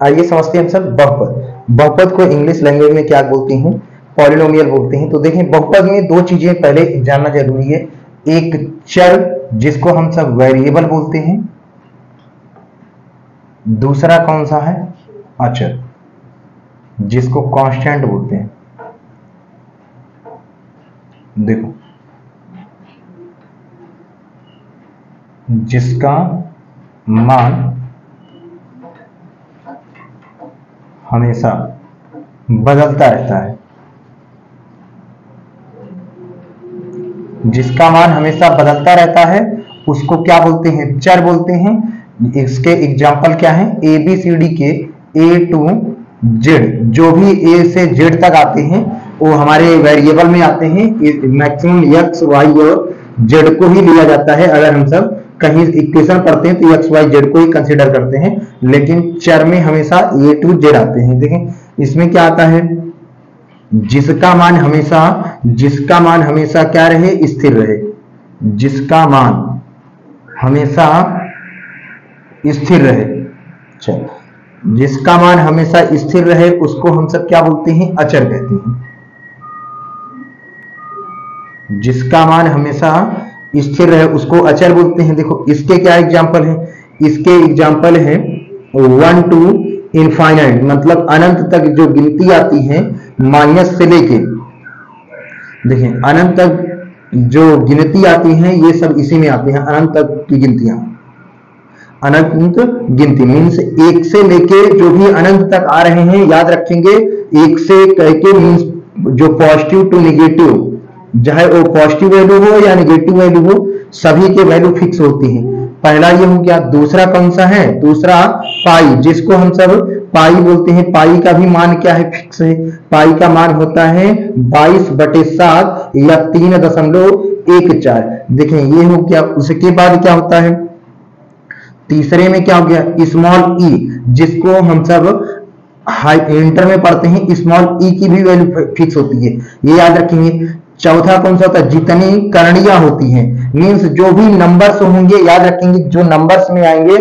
आइए समझते हैं हम सब बहुपद। बहुपद को इंग्लिश लैंग्वेज में क्या बोलते हैं? पॉलिनोमियल बोलते हैं। तो देखें, बहुपद में दो चीजें पहले जानना जरूरी है। एक चर जिसको हम सब वेरिएबल बोलते हैं, दूसरा कौन सा है? अचर जिसको कांस्टेंट बोलते हैं। देखो, जिसका मान हमेशा बदलता रहता है, जिसका मान हमेशा बदलता रहता है उसको क्या बोलते हैं? चर बोलते हैं। इसके एग्जाम्पल क्या है? ए बी सी डी के ए टू जेड, जो भी ए से जेड तक आते हैं वो हमारे वेरिएबल में आते हैं। मैक्सिमम एक्स वाई और जेड को ही लिया जाता है। अगर हम सब कहीं इक्वेशन पढ़ते हैं तो एक्स वाई जेड को ही कंसीडर करते हैं, लेकिन चर में हमेशा ए टू जेड आते हैं। देखें इसमें क्या आता है? जिसका मान हमेशा क्या रहे? स्थिर रहे। जिसका मान हमेशा स्थिर रहे, चलो, जिसका मान हमेशा स्थिर रहे उसको हम सब क्या बोलते हैं? अचर कहते हैं। जिसका मान हमेशा स्थिर रहे उसको अचर बोलते हैं। देखो इसके क्या एग्जाम्पल है? इसके एग्जाम्पल है 1 to इनफाइनाइट, मतलब अनंत तक जो गिनती आती है माइनस से लेके, देखें अनंत तक जो गिनती आती है ये सब इसी में आते हैं। अनंत तक की गिनतियां, अनंत गिनती मीन्स एक से लेके जो भी अनंत तक आ रहे हैं, याद रखेंगे एक से करके मीन्स जो पॉजिटिव टू निगेटिव, चाहे वो पॉजिटिव वैल्यू हो या निगेटिव वैल्यू हो, सभी के वैल्यू फिक्स होती हैं। पहला ये हो गया। दूसरा कौन सा है? दूसरा पाई, जिसको हम सब पाई बोलते हैं। पाई का भी मान क्या है? फिक्स है। पाई का मान होता है 22/7 या 3.14। देखें ये हो गया। उसके बाद क्या होता है? तीसरे में क्या हो गया? स्मॉल ई, जिसको हम सब इंटर में पढ़ते हैं। स्मॉल ई की भी वैल्यू फिक्स होती है, ये याद रखेंगे। चौथा कौन सा होता है? जितनी करणियां होती हैं, मींस जो भी नंबर्स होंगे, याद रखेंगे जो नंबर्स में आएंगे,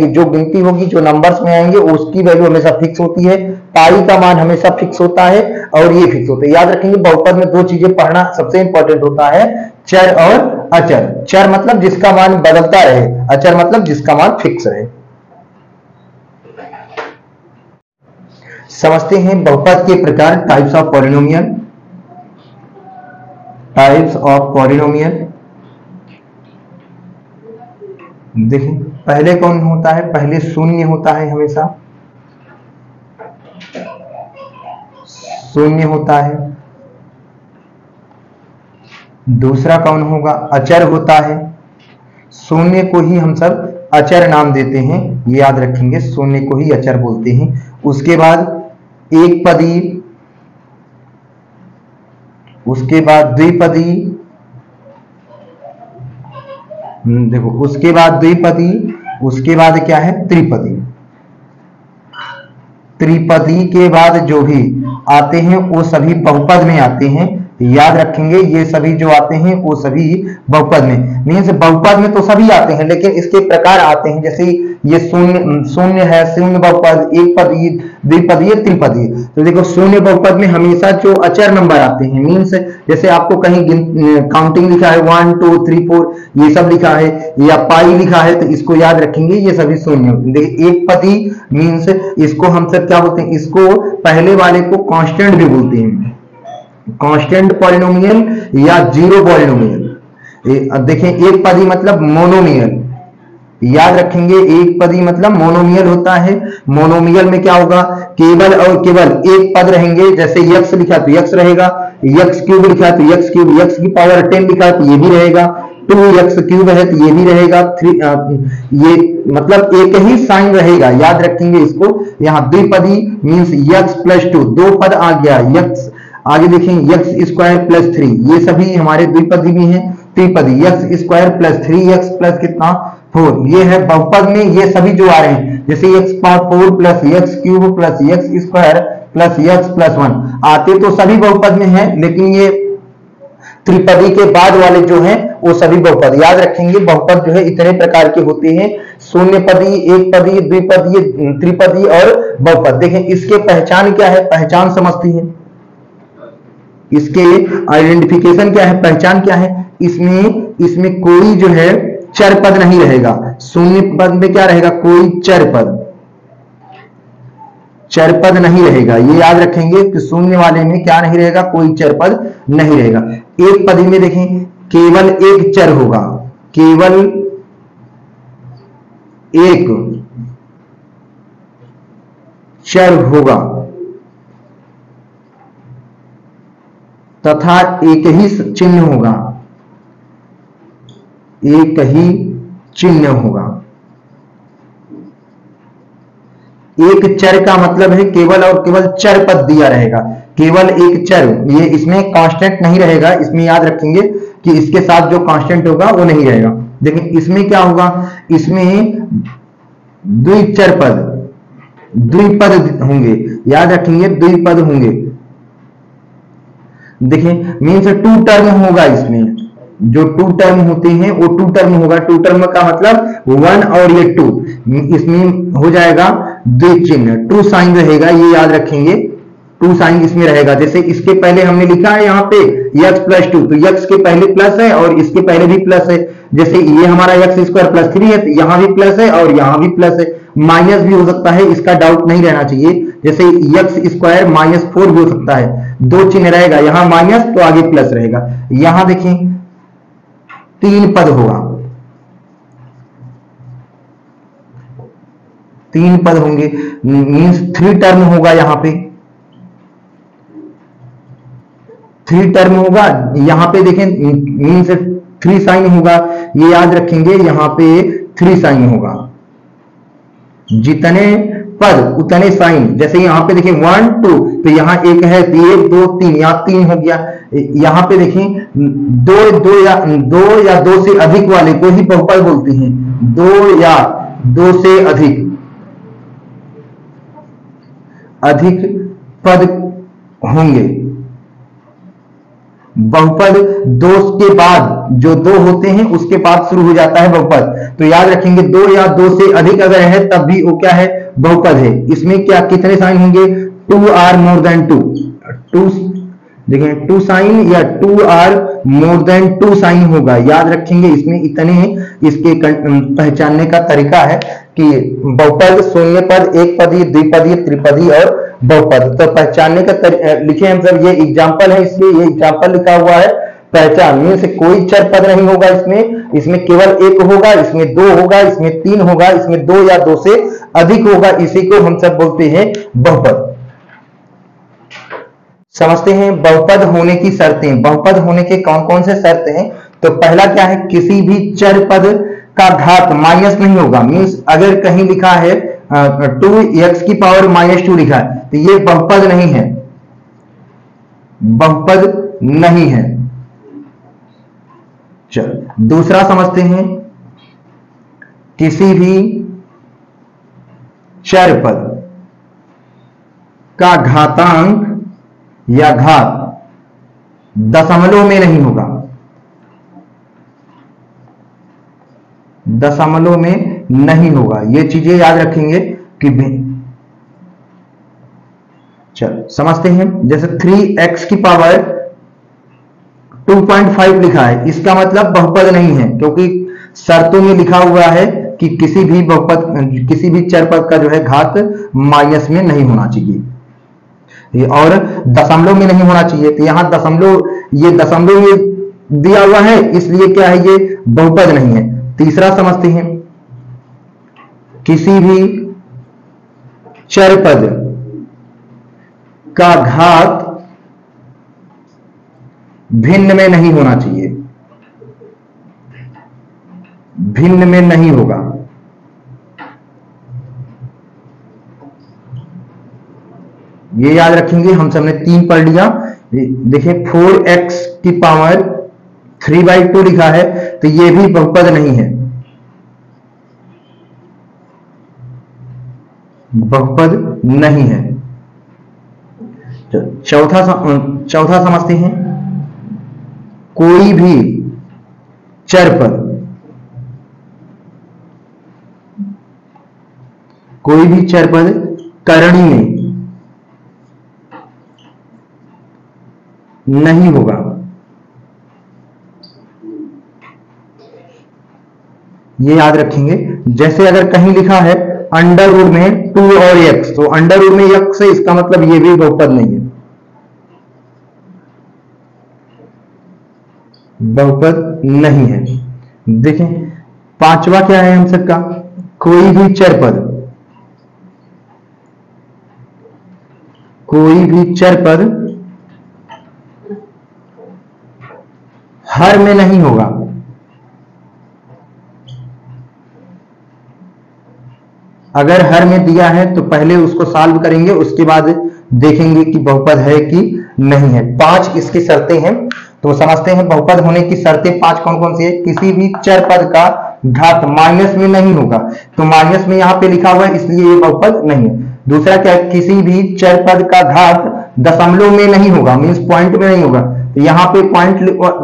जो गिनती होगी जो नंबर्स में आएंगे उसकी वैल्यू हमेशा फिक्स होती है। पाई का मान हमेशा फिक्स होता है और ये फिक्स होता है। याद रखेंगे बहुपद में दो चीजें पढ़ना सबसे इंपॉर्टेंट होता है, चर और अचर। चर मतलब जिसका मान बदलता रहे, अचर मतलब जिसका मान फिक्स रहे। समझते हैं बहुपद के प्रकार, types of polynomial. Types of polynomial देखें, पहले कौन होता है? पहले शून्य होता है, हमेशा शून्य होता है। दूसरा कौन होगा? अचर होता है। शून्य को ही हम सब अचर नाम देते हैं, ये याद रखेंगे, शून्य को ही अचर बोलते हैं। उसके बाद एक पदी, उसके बाद द्विपदी, देखो उसके बाद द्विपदी, उसके बाद क्या है? त्रिपदी। त्रिपदी के बाद जो भी आते हैं वो सभी बहुपद में आते हैं, याद रखेंगे। ये सभी जो आते हैं वो सभी बहुपद में, मीन्स बहुपद में तो सभी आते हैं लेकिन इसके प्रकार आते हैं। जैसे ये शून्य है, शून्य बहुपद, एक पदी, द्विपदी, त्रिपदी। तो देखो शून्य बहुपद में हमेशा जो अचर नंबर आते हैं, मीन्स जैसे आपको कहीं काउंटिंग लिखा है 1 2 3 4 ये सब लिखा है, या पाई लिखा है, तो इसको याद रखेंगे ये सभी शून्य। देखिए एक पदी मीन्स इसको हम सब क्या बोलते हैं? इसको पहले वाले को कांस्टेंट भी बोलते हैं, कांस्टेंट पॉलिनोमियल या जीरो पॉलिनोमियल। देखें एक पदी मतलब मोनोमियल, याद रखेंगे एक पदी मतलब मोनोमियल होता है। मोनोमियल में क्या होगा? केवल और केवल एक पद रहेंगे। जैसे x लिखा तो x रहेगा, x क्यूब लिखा तो x क्यूब, x की पावर 10 लिखा तो ये भी रहेगा, 2x क्यूब है तो ये भी रहेगा, ये मतलब एक ही साइन रहेगा, याद रखेंगे इसको। यहाँ द्विपदी मीन्स x + 2, दो पद आ गया x, आगे देखें x² + 3, ये सभी हमारे द्विपदी भी हैं। त्रिपदी x² + 3x प्लस कितना? 4, ये है बहुपद में ये सभी जो आ रहे हैं। जैसे x⁴ + x³ + x² + x + 1 आते तो सभी बहुपद में है, लेकिन ये त्रिपदी के बाद वाले जो हैं वो सभी बहुपद। याद रखेंगे बहुपद जो है इतने प्रकार के होते हैं, शून्य पदी, एक पदी, द्विपदीय, त्रिपदी और बहुपद। देखें इसके पहचान क्या है, पहचान समझते हैं, इसके आइडेंटिफिकेशन क्या है, पहचान क्या है। इसमें कोई जो है चर पद नहीं रहेगा। शून्य पद में क्या रहेगा, कोई चर पद नहीं रहेगा। ये याद रखेंगे कि शून्य वाले में क्या नहीं रहेगा, कोई चर पद नहीं रहेगा। एक पदी में देखें केवल एक चर होगा, केवल एक चर होगा तथा एक ही चिन्ह होगा, एक ही चिन्ह होगा। एक चर का मतलब है केवल और केवल चर पद दिया रहेगा, केवल एक चर। ये इसमें कांस्टेंट नहीं रहेगा, इसमें याद रखेंगे कि इसके साथ जो कांस्टेंट होगा वो नहीं रहेगा। देखिए इसमें क्या होगा, इसमें द्विचर पद, द्विपद होंगे, याद रखेंगे द्विपद होंगे। देखिए मीन्स टू टर्म होगा, इसमें जो टू टर्म होते हैं वो टू टर्म होगा। टू टर्म का मतलब वन और ये टू, इसमें हो जाएगा द्विचिन्ह, टू साइन रहेगा, ये याद रखेंगे, टू साइन इसमें रहेगा। जैसे इसके पहले हमने लिखा है यहाँ पे x+2, तो x के पहले प्लस है और इसके पहले भी प्लस है। जैसे ये हमारा x² + 3 है, तो यहाँ भी प्लस है और यहाँ भी प्लस है, माइनस भी हो सकता है, इसका डाउट नहीं रहना चाहिए। जैसे x² -4 भी हो सकता है, दो चिन्ह रहेगा, यहाँ माइनस तो आगे प्लस रहेगा। यहाँ देखिए 3 पद होगा, 3 पद होंगे, मीन्स 3 टर्म होगा, यहाँ पे 3 टर्म होगा। यहाँ पे देखें मीन्स 3 साइन होगा, ये याद रखेंगे, यहाँ पे 3 साइन होगा, जितने पद उतने साइन। जैसे यहाँ पे देखें 1 2, तो यहाँ एक है, 1 2 3, यहाँ 3 हो गया। यहाँ पे देखें दो या दो से अधिक वाले को ही बहुपद बोलते हैं, 2 या 2 से अधिक पद होंगे। बहुपद 2 के बाद जो 2 होते हैं उसके बाद शुरू हो जाता है बहुपद। तो याद रखेंगे 2 या 2 से अधिक अगर है तब भी वो क्या है, बहुपद है। इसमें क्या कितने साइन होंगे, 2 आर मोर देन 2, देखें 2 साइन या 2 आर मोर देन 2 साइन होगा। याद रखेंगे इसमें इतने इसके पहचानने का तरीका है कि बहुपद, शून्य पद, एक पदी, द्विपदी, त्रिपदी और बहुपद। तो पहचानने का लिखे हम सब, ये एग्जाम्पल है, इसलिए ये एग्जाम्पल लिखा हुआ है। पहचान में से कोई चर पद नहीं होगा, इसमें केवल एक होगा, इसमें 2 होगा, इसमें 3 होगा, इसमें 2 या 2 से अधिक होगा। इसी को हम सब बोलते हैं बहुपद। समझते हैं बहुपद होने की शर्तें। बहुपद होने के कौन कौन से शर्त हैं। तो पहला क्या है, किसी भी चर पद का घात माइनस नहीं होगा। मीन्स अगर कहीं लिखा है 2x की पावर -2 लिखा है, तो ये बहुपद नहीं है, बहुपद नहीं है। चलो दूसरा समझते हैं, किसी भी चर पद का घातांक या घात दशमलव में नहीं होगा, दशमलव में नहीं होगा। ये चीजें याद रखेंगे कि चलो समझते हैं। जैसे 3x की पावर 2.5 लिखा है, इसका मतलब बहुपद नहीं है, क्योंकि शर्तों में लिखा हुआ है कि किसी भी बहुपद, किसी भी चर पद का जो है घात माइनस में नहीं होना चाहिए और दशमलव में नहीं होना चाहिए। तो यहां दशमलव, ये दशमलव ये दिया हुआ है, इसलिए क्या है, ये बहुपद नहीं है। तीसरा समझते हैं, किसी भी चर पद का घात भिन्न में नहीं होना चाहिए, भिन्न में नहीं होगा। ये याद रखेंगे, हम सबने 3 पढ़ लिया। देखिए 4x की पावर 3/2 लिखा है, तो ये भी बहुपद नहीं है, बहुपद नहीं है। चौथा समझते हैं, कोई भी चर पद, कोई भी चर पद करणी में नहीं होगा। ये याद रखेंगे। जैसे अगर कहीं लिखा है अंडर रूट में 2 और x, तो अंडर रूट में x है, इसका मतलब ये भी बहुपद नहीं है, बहुपद नहीं है। देखें पांचवा क्या है हम सबका, कोई भी चर पद, कोई भी चर पद हर में नहीं होगा। अगर हर में दिया है तो पहले उसको सॉल्व करेंगे, उसके बाद देखेंगे कि बहुपद है कि नहीं है। 5 इसकी शर्तें हैं, तो समझते हैं बहुपद होने की शर्तें 5 कौन कौन सी है। किसी भी चर पद का घात माइनस में नहीं होगा, तो माइनस में यहां पे लिखा हुआ है इसलिए ये बहुपद नहीं है। दूसरा क्या है, किसी भी चर पद का घात दशमलव में नहीं होगा, मींस पॉइंट में नहीं होगा, तो यहाँ पे पॉइंट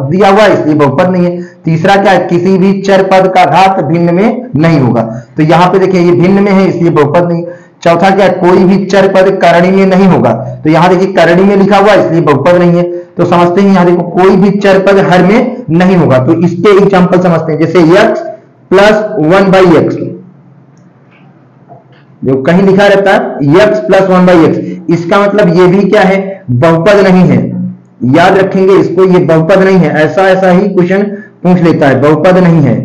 दिया हुआ है इसलिए बहुपद नहीं है। तीसरा क्या है, किसी भी चर पद का घात भिन्न में नहीं होगा, तो यहाँ पे देखिए ये भिन्न में है इसलिए बहुपद नहीं। चौथा क्या है, कोई भी चर पद करणी में नहीं होगा, तो यहाँ देखिए करणी में लिखा हुआ है इसलिए बहुपद नहीं है। तो समझते हैं यहाँ देखो कोई भी चर पद हर में नहीं होगा, तो इसके एग्जांपल समझते हैं। जैसे x प्लस 1/x, जो कहीं लिखा रहता है x प्लस 1/x, इसका मतलब ये भी क्या है, बहुपद नहीं है। याद रखेंगे इसको, ये बहुपद नहीं है, ऐसा ऐसा ही क्वेश्चन पूछ लेता है, बहुपद नहीं है।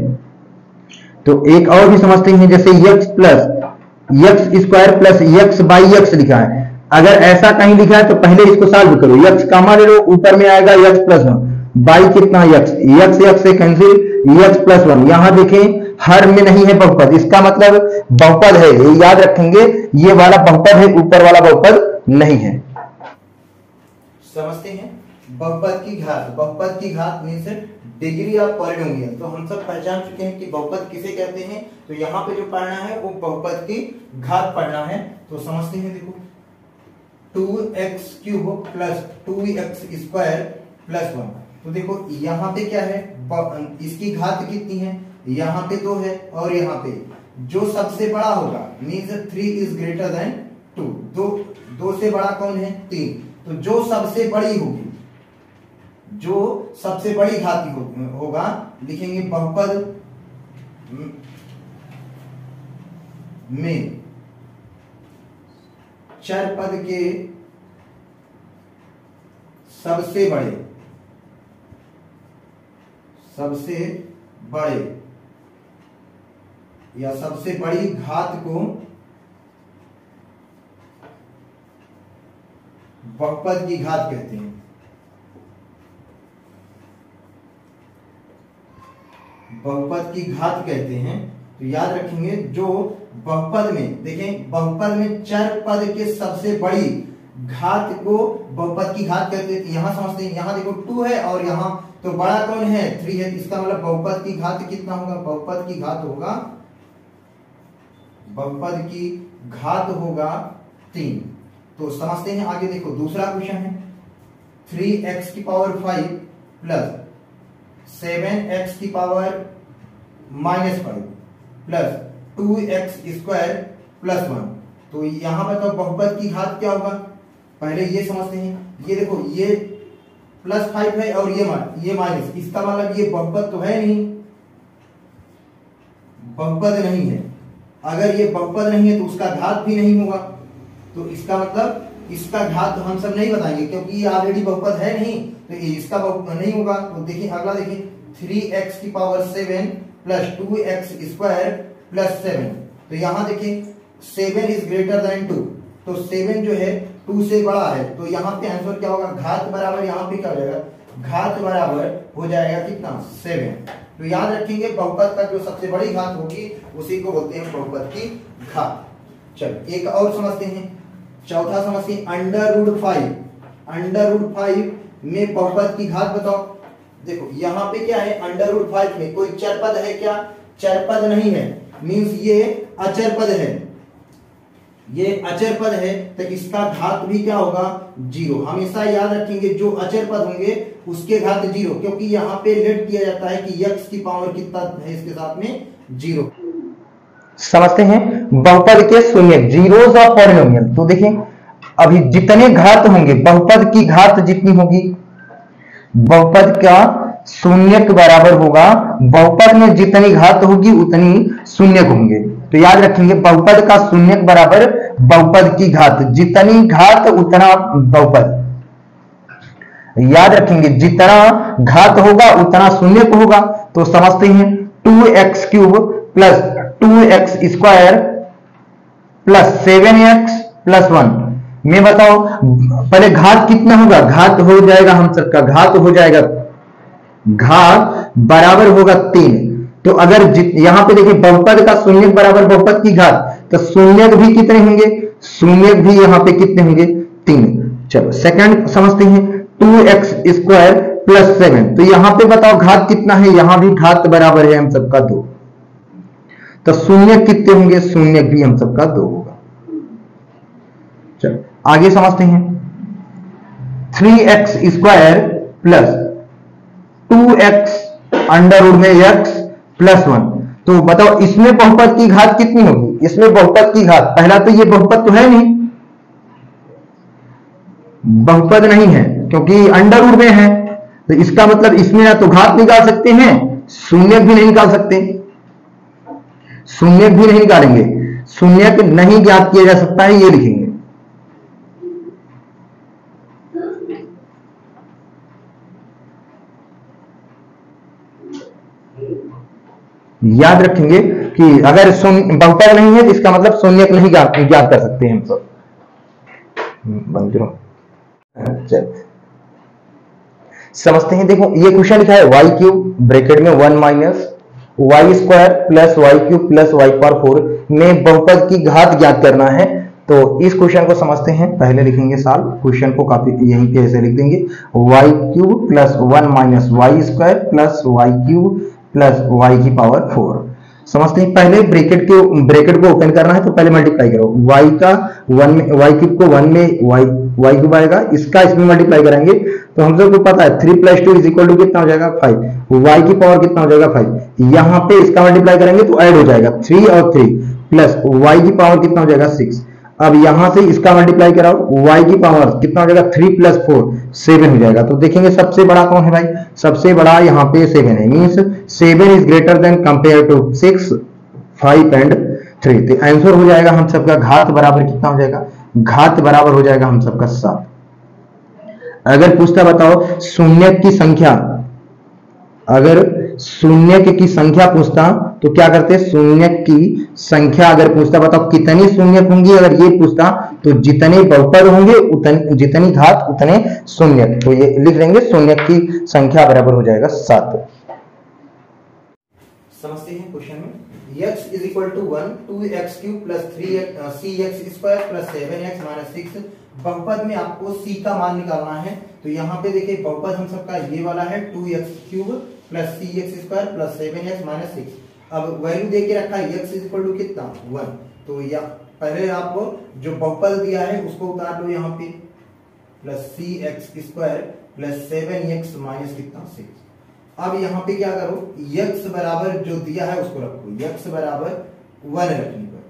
तो एक और भी समझते हैं, जैसे x plus x square plus x/x लिखा है। अगर ऐसा कहीं लिखा है तो पहले इसको सॉल्व करो, x कामा ले लो, ऊपर में आएगा x प्लस 1, बाई कितना x से कैंसिल, x प्लस 1। यहां देखें हर में नहीं है बहुपद, इसका मतलब बहुपद है, ये याद रखेंगे, ये वाला बहुपद है, ऊपर वाला बहुपद नहीं है। समझते हैं बहुपद की घात, बहुपद की घात मींस डिग्री ऑफ पॉलिनोमियल। तो हम सब पहचान चुके हैं कि बहुपद किसे कहते हैं, तो यहाँ पे जो पढ़ना है वो बहुपद की घात पढ़ना है। तो समझते हैं, देखो 2x³ प्लस 2x² प्लस 1, तो देखो यहाँ पे क्या है, इसकी घात कितनी है, यहाँ पे 2 है और यहाँ पे जो सबसे बड़ा होगा मीन्स 3 इज ग्रेटर देन 2, दो से बड़ा कौन है, 3, तो जो सबसे बड़ी होगी, जो सबसे बड़ी घाती होगा, लिखेंगे बहुपद में चर पद के सबसे बड़े या सबसे बड़ी घात को बहुपद की घात कहते हैं। बहुपद की घात कहते हैं। तो याद रखेंगे, जो बहुपद में, देखें बहुपद में चर पद के सबसे बड़ी घात को बहुपद की घात कहते हैं। यहां समझते हैं, यहां देखो 2 है और यहां तो बड़ा कौन है, 3 है, इसका मतलब बहुपद की घात कितना होगा, बहुपद की घात होगा, बहुपद की घात होगा 3। तो समझते हैं आगे, देखो दूसरा क्वेश्चन है 3x⁵ plus 7x⁻⁻5 plus 2x² plus 1। तो यहां पर तो बहुपद की घात क्या होगा, पहले ये समझते हैं। ये देखो ये +5 है और ये माइनस, इसका मतलब ये बहुपद तो है नहीं, बहुपद नहीं है। अगर ये बहुपद नहीं है तो उसका घात भी नहीं होगा, तो इसका मतलब इसका घात हम सब नहीं बताएंगे क्योंकि ये ऑलरेडी बहुपद है नहीं, तो इसका बहुपद नहीं होगा। तो देखिए अगला, देखिए 3x⁷ प्लस 2x² प्लस 7, तो यहां देखिए 7 इज ग्रेटर देन 2, तो 7 जो है 2 से बड़ा है, तो यहाँ पे आंसर क्या होगा, घात बराबर, यहाँ पे क्या हो जाएगा, घात बराबर हो जाएगा कितना, 7। तो याद रखेंगे बहुपद का जो सबसे बड़ी घात होगी उसी को बोलते हैं बहुपद की घात। चलो एक और समझते हैं, चौथा समझते हैं √5। √5 में बहुपद की घात बताओ। देखो यहाँ पे क्या है, √5 में कोई चर पद है क्या, चर पद नहीं है, मींस ये अचर पद है। ये अचर पद है तो इसका घात भी क्या होगा, जीरो। हमेशा याद रखेंगे जो अचर पद होंगे उसके घात जीरो, क्योंकि यहाँ पे लेट किया जाता है कि x की पावर कितना है इसके साथ में, जीरो। समझते हैं बहुपद के शून्य, जीरोस ऑफ पॉलिनोमियल। तो देखिए अभी जितने घात होंगे, बहुपद की घात जितनी होगी, बहुपद का शून्य के बराबर होगा, बहुपद में जितनी घात होगी उतनी शून्य होंगे। तो याद रखेंगे बहुपद का शून्य के बराबर बहुपद की घात, जितनी घात उतना बहुपद। याद रखेंगे जितना घात होगा उतना शून्य होगा। तो समझते हैं 2x cube plus 2x square plus 7x plus 1 में बताओ पहले घात कितना होगा, घात हो जाएगा हम सबका, घात हो जाएगा, घात बराबर होगा 3। तो अगर यहां पे देखिए बहुपद का शून्य बराबर बहुपद की घात, तो शून्य भी कितने होंगे, शून्य भी यहां पे कितने होंगे, 3। चलो सेकंड समझते हैं 2x स्क्वायर प्लस 7। तो यहां पे बताओ घात कितना है, यहां भी घात बराबर है हम सबका 2, तो शून्य कितने होंगे, शून्य भी हम सबका 2 होगा। चलो आगे समझते हैं 3x square plus 2x under root में x प्लस 1। तो बताओ इसमें बहुपद की घात कितनी होगी, इसमें बहुपद की घात, पहला तो ये बहुपद तो है नहीं, बहुपद नहीं है क्योंकि अंडर रूट में है, तो इसका मतलब इसमें ना तो घात निकाल सकते हैं, शून्य भी नहीं निकाल सकते, शून्य भी नहीं निकालेंगे, शून्य नहीं ज्ञात किया जा सकता है, ये लिखेंगे। याद रखेंगे कि अगर बहुपद नहीं है तो इसका मतलब शून्य नहीं ज्ञात कर सकते हैं हम सब। बंद करो। समझते हैं, देखो ये क्वेश्चन लिखा है y क्यूब ब्रैकेट में 1 minus y square plus y cube plus y power 4 में बहुपद की घात ज्ञात करना है। तो इस क्वेश्चन को समझते हैं, पहले लिखेंगे सॉल्व क्वेश्चन को, काफी यहीं पे ऐसे लिख देंगे y cube plus 1 minus y square plus y cube plus y की पावर 4। समझते हैं, पहले ब्रैकेट को ओपन करना है तो पहले मल्टीप्लाई करो, y का 1 में y क्यूब को 1 में y क्यूब आएगा, इसका इसमें मल्टीप्लाई करेंगे तो हम सबको पता है 3 + 2 = कितना हो जाएगा 5, y की पावर कितना हो जाएगा 5, यहाँ पे इसका मल्टीप्लाई करेंगे तो ऐड हो जाएगा 3 और 3 प्लस y की पावर कितना हो जाएगा 6। अब यहां से इसका मल्टीप्लाई कराओ, y की पावर कितना हो जाएगा 3 + 4 7 हो जाएगा। तो देखेंगे सबसे बड़ा कौन है भाई, सबसे बड़ा यहाँ पे 7 है, means 7 is greater than compare to 6, 5 and 3। तो आंसर हो जाएगा हम सबका घात बराबर कितना हो जाएगा, घात बराबर हो जाएगा हम सबका 7। अगर पूछता बताओ शून्य की संख्या, अगर शून्य की संख्या पूछता तो क्या करते, शून्य की संख्या अगर पूछता बताओ कितनी शून्य होंगी, अगर ये पूछता तो जितने बहुपद होंगे जितनी घात उतने शून्य। तो ये लिख लेंगे शून्य की संख्या बराबर हो जाएगा 7। समझते हैं क्वेश्चन में, x = 1 2x cube plus 3cx square plus 7x minus 6। बहुपद में आपको c का मान निकालना है। तो यहाँ पे देखिए बहुपद हम सबका ये वाला है 2x cube plus cx square plus 7x minus 6। अब वैल्यू दे के रखा है x = कितना 1। तो या पहले आप जो बहुपद दिया है उसको उतार लो यहाँ पे, plus cx square plus 7x minus कितना 6। अब यहाँ पे क्या करो, x बराबर जो दिया है उसको रखो, x बराबर 1 रखने पर,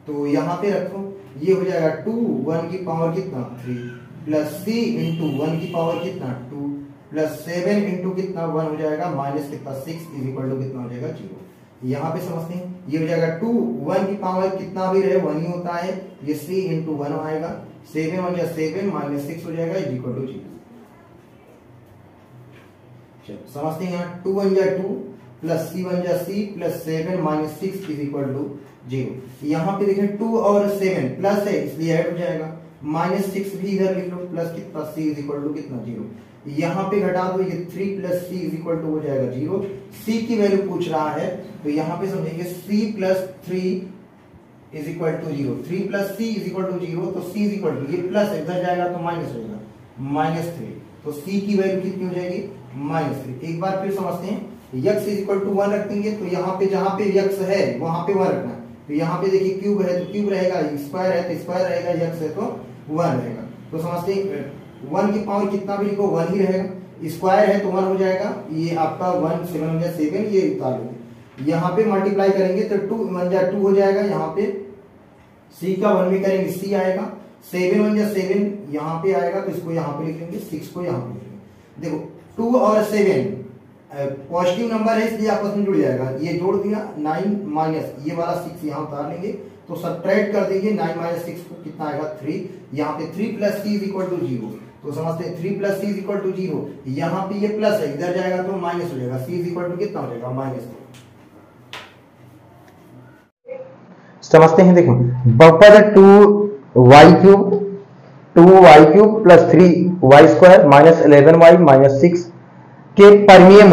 तो यहाँ पे रखो, ये हो जाएगा 2 1 की पावर कितना 3 प्लस c इंटू 1 की पावर कितना 2 प्लस 7 इंटू कितना 1 हो जाएगा माइनस कितना 6 = कितना हो जाएगा 0। यहाँ पे समझते हैं, ये हो जाएगा 2 1 की पावर कितना भी रहे 1 ही होता है, ये c इंटू 1 आएगा, 7 1 या 7 माइनस 6 हो जाएगा = 0। समझते हैं, यहाँ 2 1 या 2 प्लस c 1 या c प्लस 7 माइनस 6 = 0। यहाँ पे देखें 2 और 7 प्लस है इसलिए ऐड हो जाएगा, माइनस 6 भी इधर लिख लो, प्लस कितना c = कितना 0। यहाँ पे घटा दो, ये 3 प्लस c = हो जाएगा 0। c की वैल्यू पूछ रहा है तो यहाँ पे समझेंगे c + 3 = 0, 3 प्लस c = 0, तो c = ये प्लस इधर जाएगा तो माइनस हो जाएगा -3, तो c की वैल्यू कितनी हो जाएगी -3। एक बार फिर समझते हैं, x = 1 रख देंगे तो यहाँ पे जहां पे x है वहां पे 1 रखना है, तो यहाँ पे देखिए क्यूब है तो क्यूब रहेगा, स्क्वायर है तो स्क्वायर रहेगा, एक्स है तो 1 रहेगा। तो समझते हैं 1 की पावर कितना भी लिखो 1 ही रहेगा, स्क्वायर है तो 1 हो जाएगा, ये आपका 1 7 या 7 ये उतार लो। यहाँ पे मल्टीप्लाई करेंगे तो 2 1 जा 2 हो जाएगा, यहाँ पे सी का 1 में करेंगे सी आएगा, 7 1 जा 7 यहाँ पे आएगा तो इसको यहाँ पे लिख लेंगे, 6 को यहाँ पे लिख लेंगे। देखो 2 और 7 पॉजिटिव नंबर है इसलिए आपस में जुड़ जाएगा, ये जोड़ दिया 9 माइनस ये वाला 6 यहाँ उतार लेंगे तो सब्ट्रैक्ट कर देंगे 9 माइनस 6 को कितना आएगा 3, यहाँ पे 3 plus c is equal to 0। तो समझते हैं 3 plus c is equal to 0, यहाँ पे ये प्लस है इधर जाएगा तो माइनस हो जाएगा, सी इज इक्वल टू कितना हो जाएगा -2। समझते हैं, देखो बहुपद 2y cube plus 3y square minus 11y minus 6 के परमीय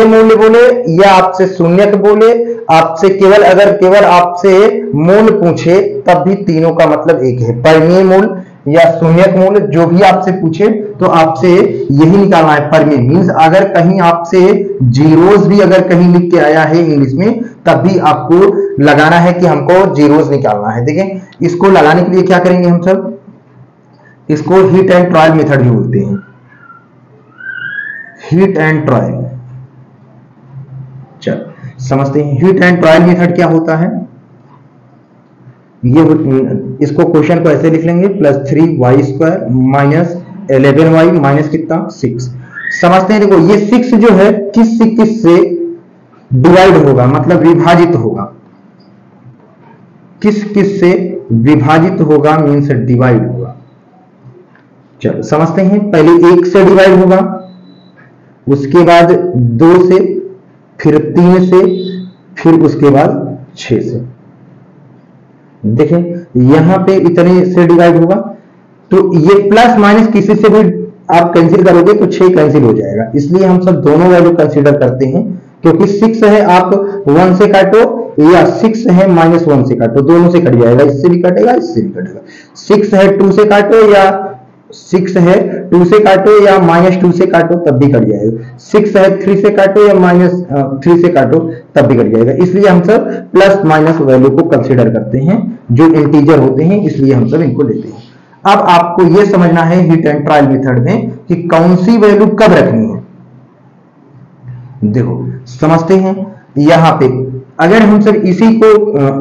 मूल्य बोले या आपसे शून्यक बोले, आपसे केवल आपसे मूल पूछे तब भी तीनों का मतलब एक है। परमीय मूल या शून्यक मूल जो भी आपसे पूछे तो आपसे यही निकालना है। परमीय मींस अगर कहीं आपसे जीरोस भी अगर कहीं लिख के आया है इंग्लिश में तब भी आपको लगाना है कि हमको जीरोस निकालना है। देखिए इसको लगाने के लिए क्या करेंगे हम सब, इसको हीट एंड ट्रायल मेथड भी बोलते हैं, हीट एंड ट्रायल। चलो समझते हैं हीट एंड ट्रायल मेथड क्या होता है। ये इसको क्वेश्चन को ऐसे लिख लेंगे +3y square minus 11y minus कितना 6। समझते हैं, देखो ये 6 जो है किस से डिवाइड होगा, मतलब विभाजित होगा, किस से विभाजित होगा मीन्स डिवाइड होगा। चलो समझते हैं, पहले 1 से डिवाइड होगा, उसके बाद 2 से, फिर 3 से, फिर उसके बाद 6 से। देखें यहां पे इतने से डिवाइड होगा तो ये प्लस माइनस किसी से भी आप कैंसिल करोगे तो 6 कैंसिल हो जाएगा, इसलिए हम सब दोनों वैल्यू कंसीडर करते हैं। क्योंकि 6 है आप 1 से काटो या 6 है -1 से काटो, दोनों से कट जाएगा, इससे भी कटेगा इससे भी कटेगा। 6 है 2 से काटो या 6 है 2 से काटो या -2 से काटो तब भी कट जाएगा, 6 है 3 से काटो या -3 से काटो तब भी कट जाएगा। इसलिए हम सब प्लस माइनस वैल्यू को कंसीडर करते हैं, जो इंटीजर होते हैं इसलिए हम सब इनको लेते हैं। अब आपको यह समझना है हीट एंड ट्रायल मेथड में कि कौन सी वैल्यू कब रखनी है। देखो समझते हैं, यहां पे अगर हम सब इसी को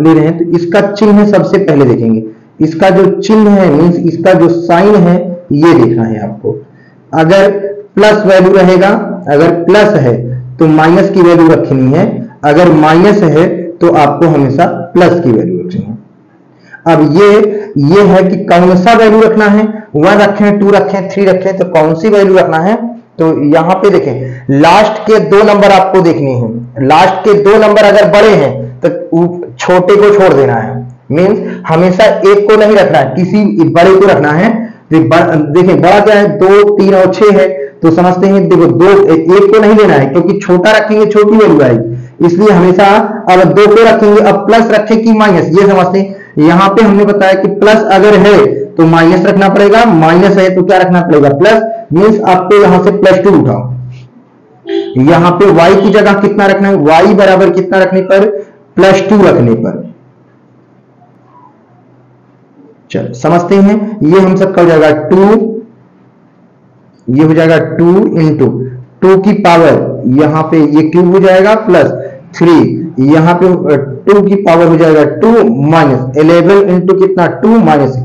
ले रहे हैं तो इसका चिन्ह सबसे पहले देखेंगे, इसका जो चिन्ह है मींस इसका जो साइन है ये देखना है आपको। अगर प्लस वैल्यू रहेगा, अगर प्लस है तो माइनस की वैल्यू रखनी है, अगर माइनस है तो आपको हमेशा प्लस की वैल्यू रखनी है। अब ये है कि कौन सा वैल्यू रखना है, 1 रखें 2 रखें 3 रखें, तो कौन सी वैल्यू रखना है। तो यहां पे देखें लास्ट के 2 नंबर आपको देखने हैं, लास्ट के 2 नंबर अगर बड़े हैं तो छोटे को छोड़ देना है, मींस हमेशा एक को नहीं रखना है, किसी बड़े को रखना है। देखें बड़ा क्या है 2 3 और 6 है, तो समझते हैं देखो एक को नहीं लेना है क्योंकि छोटा रखेंगे छोटी वैल्यू आएगी, इसलिए हमेशा अब 2 को रखेंगे। अब प्लस रखे कि माइनस, ये समझते हैं। यहां पे हमने बताया कि प्लस अगर है तो माइनस रखना पड़ेगा, माइनस है तो क्या रखना पड़ेगा प्लस, मींस आपको यहां से +2 उठाओ। यहां पे y की जगह कितना रखना है, y बराबर कितना रखने पर +2 रखने पर। चलो समझते हैं, ये हम सब का हो जाएगा 2, ये हो जाएगा 2 इंटू 2 की पावर, यहां पे ये क्यूब हो जाएगा +3, यहां पे 2 की पावर हो जाएगा 2 माइनस 11 इंटू कितना 2 माइनस,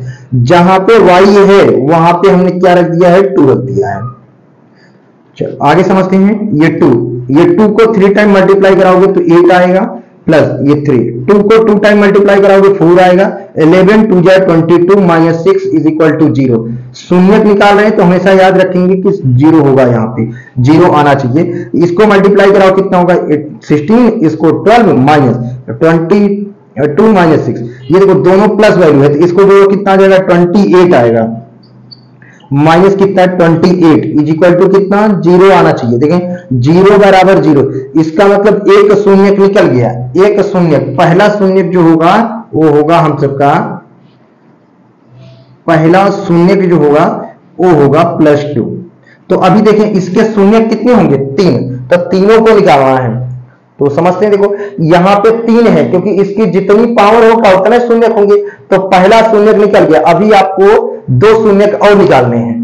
जहां पे y है वहां पे हमने क्या रख दिया है 2 रख दिया है। चलो आगे समझते हैं, ये 2 को 3 टाइम मल्टीप्लाई कराओगे तो 8 आएगा, प्लस ये 3, 2 को 2 टाइम मल्टीप्लाई कराओगे 4 आएगा, 11 2 जा 22 माइनस 6 इज इक्वल टू 0। शून्य निकाल रहे हैं तो हमेशा याद रखेंगे कि 0 होगा, यहाँ पे 0 आना चाहिए। इसको मल्टीप्लाई कराओ कितना होगा 16, इसको 12 माइनस 22 माइनस 6, ये देखो दोनों प्लस वैल्यू है तो इसको जो कितना आ जाएगा 28 आएगा, माइनस कितना 28 इज इक्वल टू कितना 0 आना चाहिए। देखें 0 बराबर 0, इसका मतलब एक शून्य निकल गया, एक शून्य, पहला शून्य जो होगा वो होगा हम सबका, पहला शून्य जो होगा वो होगा +2। तो अभी देखें इसके शून्य कितने होंगे 3, तो तीनों को निकालना है। तो समझते हैं, देखो यहाँ पे 3 है क्योंकि इसकी जितनी पावर होगा उतने शून्य होंगे, तो पहला शून्य निकल गया। अभी आपको 2 शून्य और निकालने हैं।